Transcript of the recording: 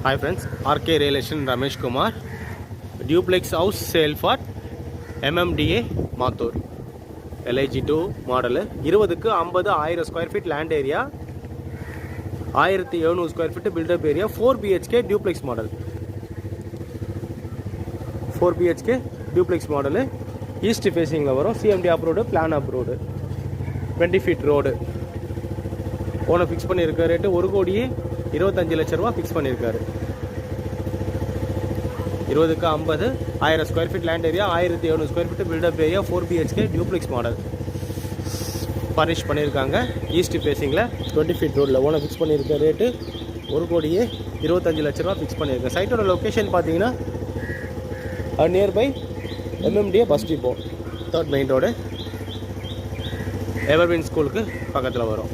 Hi friends, RK Real Estate Ramesh Kumar. Duplex house sale for MMDA Mathur. LIG2 model. 20க்கு 50 1000 square feet land area. 1700 square feet build up area. 4 BHK duplex model. 4 BHK duplex model. East facing la varum. CMD approved, plan approved. 20 feet road. Owner fix பண்ணியிருக்க rate 1,25 லட்ச ரூபா fix பண்ணியிருக்காரு. 20க்கு 50 1000 square feet land area, 1700 square feet built up area, 4 BHK duplex model furnish பண்ணியிருக்காங்க. East ஃபேஸிங்கில் 20 feet ரோடில் owner fix பண்ணியிருக்க rate 1,25 லட்ச ரூபா ஃபிக்ஸ் பண்ணியிருக்கேன். சைட்டோட லொக்கேஷன் பார்த்தீங்கன்னா nearby MMDA bus depot, 3rd main road, Everwin ஸ்கூலுக்கு பக்கத்தில் வரும்.